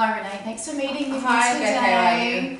Hi Renee, thanks for meeting with Hi, me Beth, today. how are you?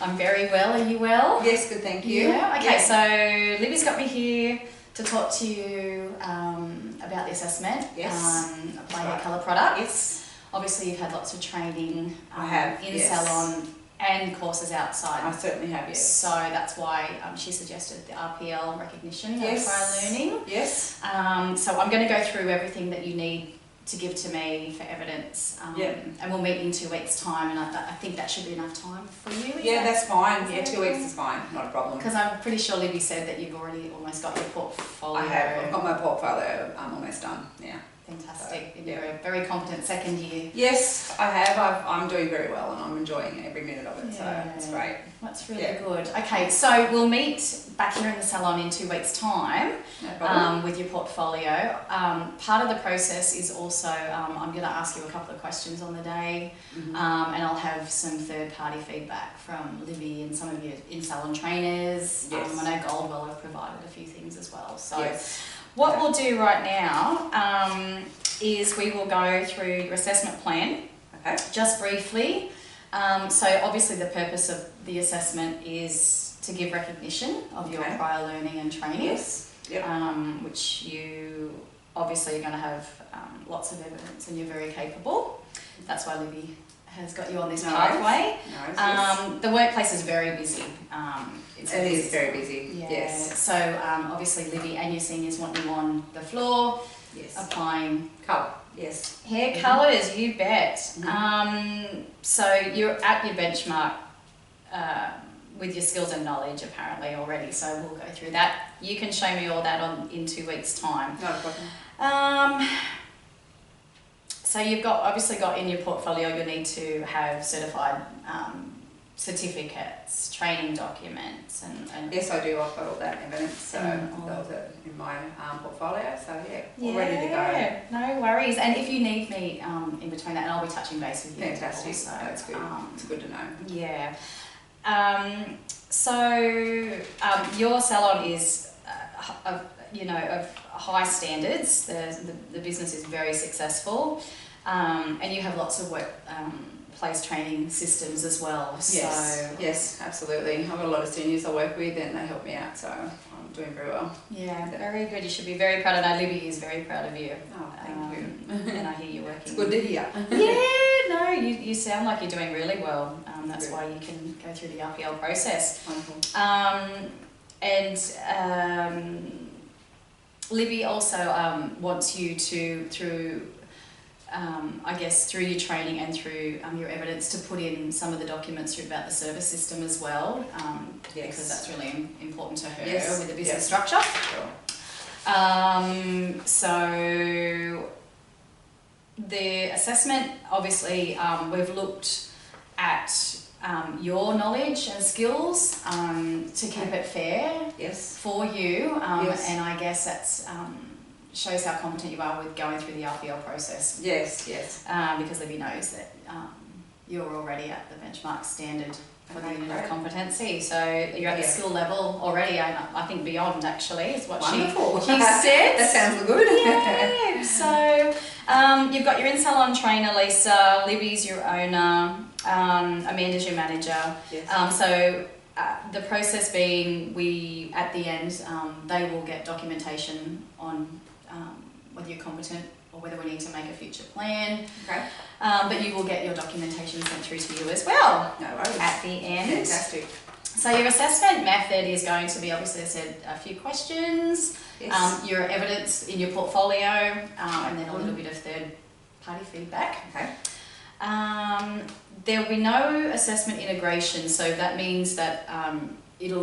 I'm very well, are you well? Yes, good, thank you. Yeah, okay, so Libby's got me here to talk to you about the assessment, Yes. Apply Hair Colour products. Yes. Obviously you've had lots of training I have, in yes. salon and courses outside. I certainly have, yes. So that's why she suggested the RPL recognition of prior learning. Yes. So I'm going to go through everything that you need to give to me for evidence, and we'll meet in 2 weeks' time, and I think that should be enough time for you. Yeah, that's fine. Yeah, 2 weeks is fine, not a problem. Because I'm pretty sure Libby said that you've already almost got your portfolio. I have. I've got my portfolio almost done. Yeah. Fantastic. So, You're a very competent second year. Yes, I have. I'm doing very well, and I'm enjoying every minute of it. So it's great. That's really good. Okay, so we'll meet back here in the salon in 2 weeks' time with your portfolio. Part of the process is also I'm going to ask you a couple of questions on the day, and I'll have some third-party feedback from Libby and some of your in-salon trainers. Yes. I know Goldwell have provided a few things as well. So what we'll do right now is we will go through your assessment plan, just briefly. So obviously the purpose of the assessment is to give recognition of your prior learning and training, which you obviously are going to have lots of evidence, and you're very capable. That's why Libby has got you on this pathway. The workplace is very busy. It is very busy, yes. So obviously Libby and your seniors want you on the floor, applying colour. Hair colours, you bet. So you're at your benchmark with your skills and knowledge apparently already, so we'll go through that. You can show me all that in 2 weeks' time. Not a problem. So you've obviously got in your portfolio, you'll need to have certified certificates, training documents, and yes, I do. I've got all that evidence, so those are in my portfolio. So all ready to go. No worries. And if you need me in between that, and I'll be touching base with you. Fantastic. Also. That's good. It's good to know. Yeah. Your salon is, of high standards. The business is very successful, and you have lots of workplace training systems as well. Yes, absolutely. I've got a lot of seniors I work with, and they help me out, so I'm doing very well. Yeah, very good. You should be very proud. I know Libby is very proud of you. Oh, thank you. And I hear you working. It's good to hear. No, you sound like you're doing really well. That's why you can go through the RPL process. Wonderful. Libby also wants you to, through your training and through your evidence, to put in some of the documents about the service system as well, because that's really important to her with the business structure. Sure. So the assessment, obviously, we've looked at your knowledge and skills to keep it fair for you, and I guess that's shows how competent you are with going through the RPL process. Yes. Because Libby knows that you're already at the benchmark standard for the unit of competency. So you're at the skill level already, I think beyond actually is what she said. That sounds good. Yeah. So you've got your in-salon trainer, Lisa, Libby's your owner, Amanda's your manager. So the process being, at the end, they will get documentation on whether you're competent or whether we need to make a future plan. But you will get your documentation sent through to you as well. No worries. At the end. Fantastic. So your assessment method is going to be, obviously I said, a few questions, your evidence in your portfolio, and then a little bit of third-party feedback. There will be no assessment integration, so that means that you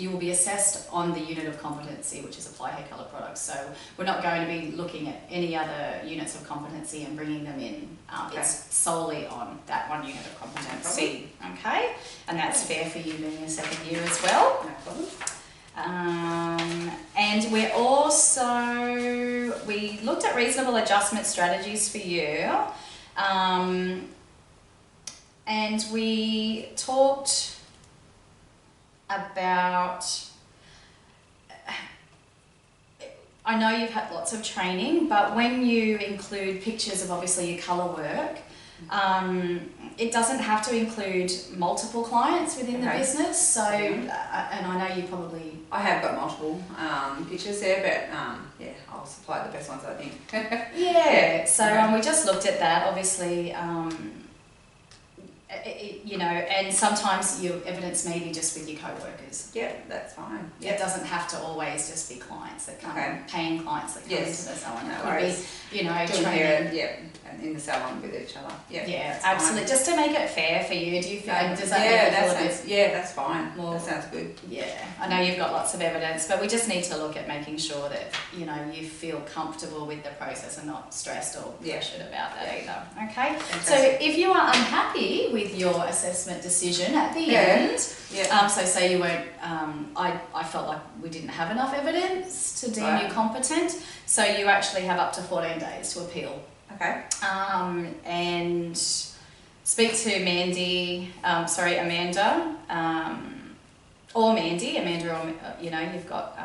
will be assessed on the unit of competency, which is Apply Hair Colour products. So we're not going to be looking at any other units of competency and bringing them in. It's solely on that one unit of competency. Okay, and that's fair for you being a second year as well. No problem. And we looked at reasonable adjustment strategies for you. And we talked about, I know you've had lots of training, but when you include pictures of obviously your colour work, It doesn't have to include multiple clients within the business, so, and I know you probably... I have got multiple pictures there, but yeah, I'll supply the best ones, I think. Yeah, so we just looked at that, obviously, you know, and sometimes your evidence may be just with your co-workers. Yeah, that's fine. It doesn't have to always just be clients that come, paying clients that come into the salon. No it worries. Could be, you know, doing training. hair, and in the salon with each other. Yeah, absolutely. Just to make it fair for you. Do you feel? Does that that's fine. Well, that sounds good. Yeah, I know you've got lots of evidence, but we just need to look at making sure that you know you feel comfortable with the process and not stressed or pressured about that either. Okay. Fantastic. So if you are unhappy with your assessment decision at the end, so say you weren't, I felt like we didn't have enough evidence to deem you competent, so you actually have up to 14 days to appeal. Okay. And speak to Amanda, or Mandy, Amanda, or, you know, you've got,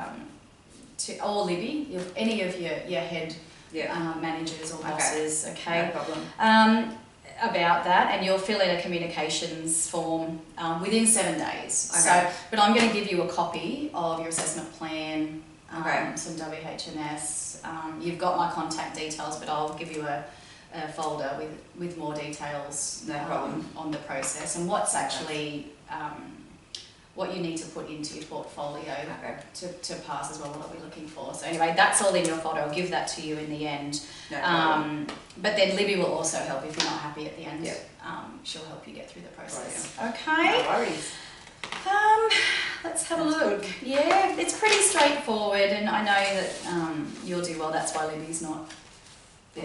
or Libby, any of your head managers or bosses, okay? No problem. About that, and you'll fill in a communications form within 7 days. Okay. So, but I'm going to give you a copy of your assessment plan, some WHS. You've got my contact details, but I'll give you a folder with more details on the process and what's actually what you need to put into your portfolio to pass as well, what are we looking for. So anyway, that's all in your folder. I'll give that to you in the end. No but then Libby will also help if you're not happy at the end. She'll help you get through the process. Okay. No worries. Let's have a look. Good. Yeah, it's pretty straightforward, and I know that you'll do well. That's why Libby's not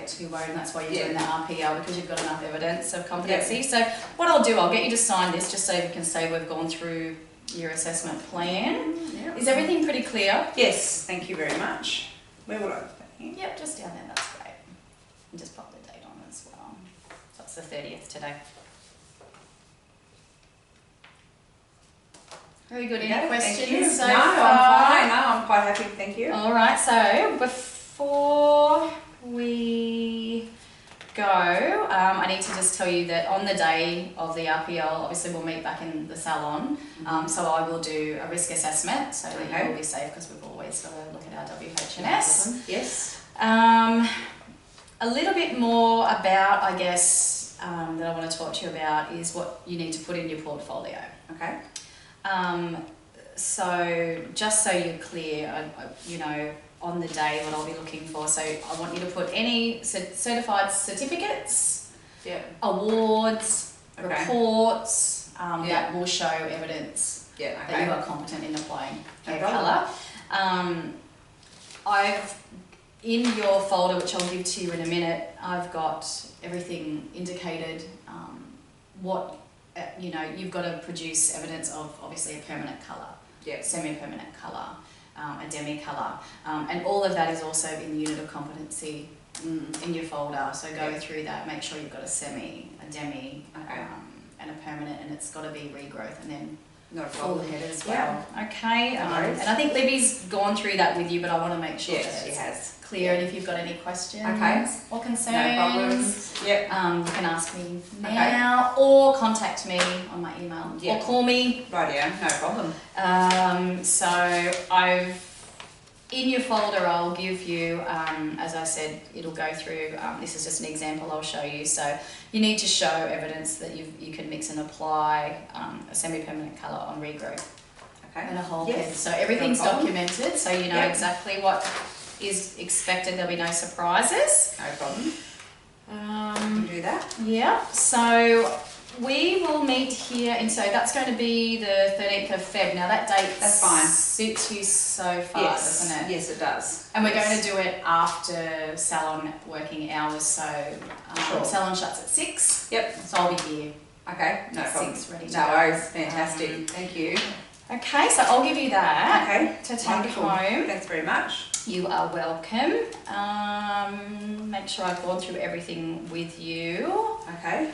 too worried, and that's why you're doing the RPL, because you've got enough evidence of competency. So what I'll do, I'll get you to sign this just so we can say we've gone through your assessment plan. Is everything pretty clear? Yes, thank you very much. Where would I put that here? Yep, just down there, that's great. And just pop the date on as well. So it's the 30th today. Very good. Any questions so far? No, I'm fine. No, I'm quite happy. Thank you. All right. So before we go, I need to just tell you that on the day of the RPL, obviously we'll meet back in the salon. So I will do a risk assessment so that you will be safe, because we've always got to look at our WHS. Yes. A little bit more about, I guess, that I want to talk to you about is what you need to put in your portfolio. Okay. So just so you're clear, you know, on the day what I'll be looking for. So I want you to put any certified certificates, awards, reports that will show evidence that you are competent in applying hair colour. In your folder, which I'll give to you in a minute, I've got everything indicated. You know, you've got to produce evidence of obviously a permanent colour, semi-permanent colour, a demi-colour, and all of that is also in the unit of competency in your folder. So go through that, make sure you've got a semi, a demi, and a permanent, and it's got to be regrowth, and then full head as well. Okay, and I think Libby's gone through that with you, but I want to make sure that it's clear, and if you've got any questions or concerns, you can ask me now or contact me on my email or call me. Rightio, no problem. So in your folder I'll give you, as I said, it'll go through, this is just an example I'll show you. So you need to show evidence that you can mix and apply a semi-permanent colour on regrowth and a whole head. So everything's documented, so you know exactly what is expected. There'll be no surprises. No problem. You can do that. Yeah. So we will meet here, and so that's going to be the 13th of Feb. Now that date suits you so far, doesn't it? Yes, it does. And we're going to do it after salon working hours. So salon shuts at 6. Yep. So I'll be here. Okay. No problem. 6, ready to go. No worries. Fantastic. Thank you. Okay, so I'll give you that to take home. Thanks very much. You are welcome. Make sure I've gone through everything with you. Okay.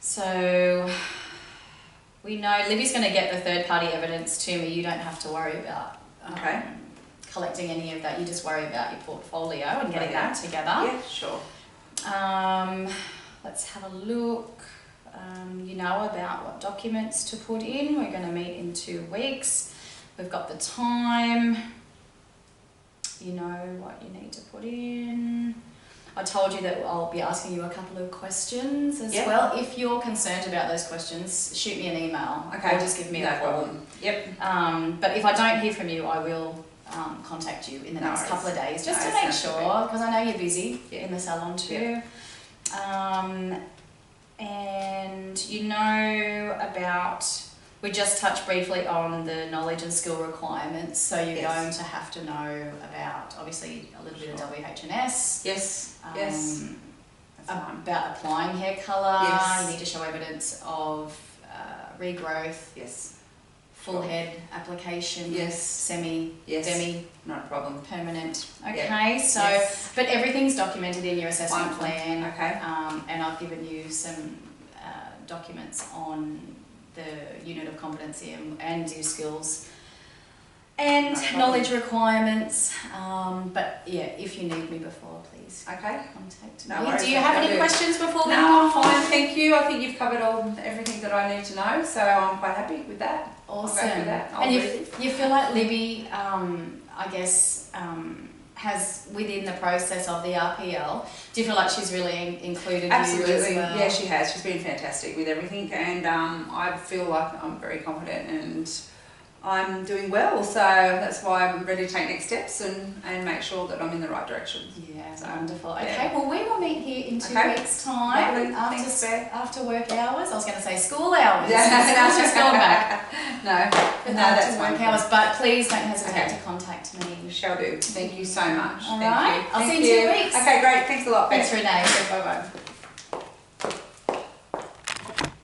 So we know Libby's going to get the third-party evidence to me. You don't have to worry about collecting any of that. You just worry about your portfolio and getting that together. Yeah, sure. let's have a look. You know about what documents to put in. We're going to meet in 2 weeks. We've got the time. You know what you need to put in. I told you that I'll be asking you a couple of questions as well. If you're concerned about those questions, shoot me an email or just give me a call. But if I don't hear from you, I will contact you in the next couple of days just to make sure, because I know you're busy in the salon too. And you know about, we just touched briefly on the knowledge and skill requirements, so you're going to have to know about, obviously, a little bit of WH&S. About applying hair colour. You need to show evidence of regrowth. Full head application. Semi. Demi. Not a problem. Permanent. Okay, so, but everything's documented in your assessment plan. And I've given you some documents on the unit of competency and your skills and knowledge requirements. But yeah, if you need me before, please contact me. Do you have any questions before we move on? No, I'm fine, thank you. I think you've covered everything that I need to know, so I'm quite happy with that. Awesome. And you feel like Libby, I guess, has within the process of the RPL, do you feel like she's really included you as well? Yeah, she has. She's been fantastic with everything, and I feel like I'm very confident and I'm doing well, so that's why I'm ready to take next steps and make sure that I'm in the right direction. Yeah, so wonderful. Okay, well we will meet here in 2 weeks' time after work hours. I was going to say school hours. School's just gone back. No, that's work hours. But please don't hesitate to contact me. Shall do. Thank you so much. All right. I'll see you in 2 weeks. Okay, great. Thanks a lot. Thanks, Renee. Bye bye.